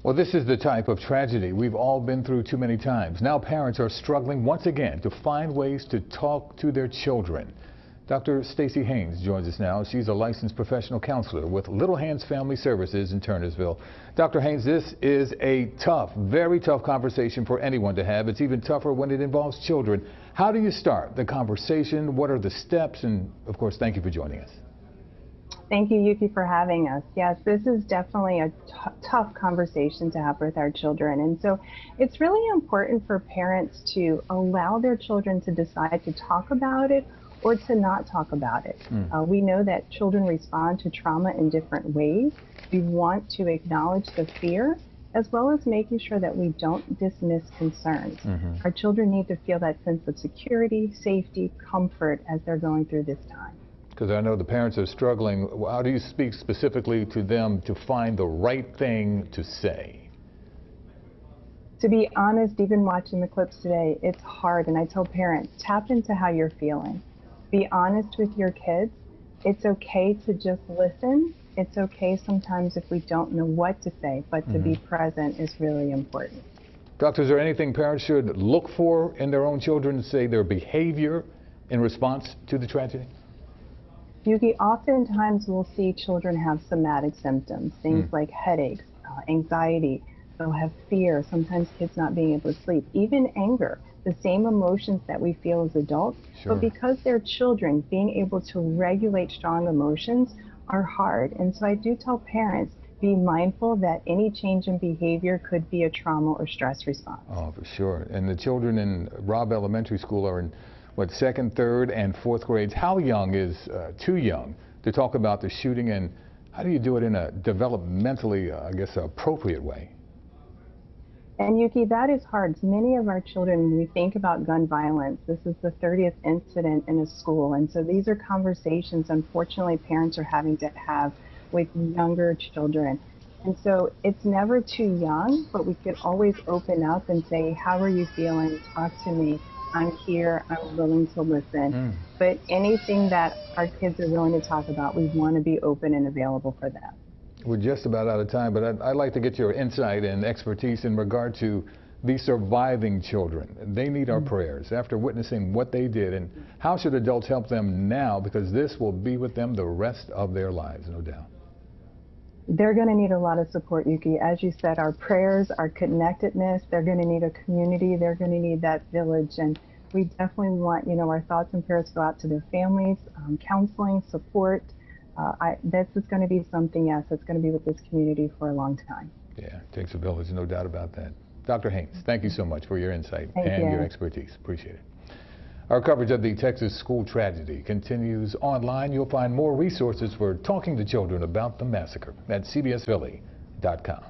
Well, this is the type of tragedy we've all been through too many times. Now parents are struggling once again to find ways to talk to their children. Dr. Stacey Haynes joins us now. She's a licensed professional counselor with Little Hands Family Services in Turnersville. Dr. Haynes, this is a tough, very tough conversation for anyone to have. It's even tougher when it involves children. How do you start the conversation? What are the steps? And of course, thank you for joining us. Thank you, Yuki, for having us. Yes, this is definitely a tough conversation to have with our children. And so it's really important for parents to allow their children to decide to talk about it or to not talk about it. We know that children respond to trauma in different ways. We want to acknowledge the fear as well as making sure that we don't dismiss concerns. Our children need to feel that sense of security, safety, comfort as they're going through this time. Because I know the parents are struggling. How do you speak specifically to them to find the right thing to say? To be honest, even watching the clips today, it's hard. And I tell parents, tap into how you're feeling. Be honest with your kids. It's okay to just listen. It's okay sometimes if we don't know what to say, but to be present is really important. Doctor, is there anything parents should look for in their own children, say their behavior in response to the tragedy? Yuki, oftentimes we'll see children have somatic symptoms, things like headaches, anxiety. They'll have fear, sometimes kids not being able to sleep, even anger, the same emotions that we feel as adults. But because they're children, being able to regulate strong emotions are hard. And so I do tell parents, be mindful that any change in behavior could be a trauma or stress response. Oh, for sure. And the children in Robb Elementary School are in what, second, third, and fourth grades. How young is too young to talk about the shooting, and how do you do it in a developmentally, I guess, appropriate way? And Yuki, that is hard. Many of our children, when we think about gun violence, this is the 30th incident in a school, and so these are conversations, unfortunately, parents are having to have with younger children. And so it's never too young, but we could always open up and say, how are you feeling? Talk to me. I'm here, I'm willing to listen. But anything that our kids are willing to talk about, we want to be open and available for them. We're just about out of time, but I'd like to get your insight and expertise in regard to the surviving children. They need our prayers after witnessing what they did, and how should adults help them now, because this will be with them the rest of their lives, no doubt. They're going to need a lot of support, Yuki. As you said, our prayers, our connectedness, they're going to need a community, they're going to need that village, and we definitely want, our thoughts and prayers go out to their families, counseling, support. This is going to be something, yes, that's going to be with this community for a long time. Yeah, it takes a village, no doubt about that. Dr. Haynes, thank you so much for your insight and your expertise. Appreciate it. Our coverage of the Texas school tragedy continues online. You'll find more resources for talking to children about the massacre at cbsphilly.com.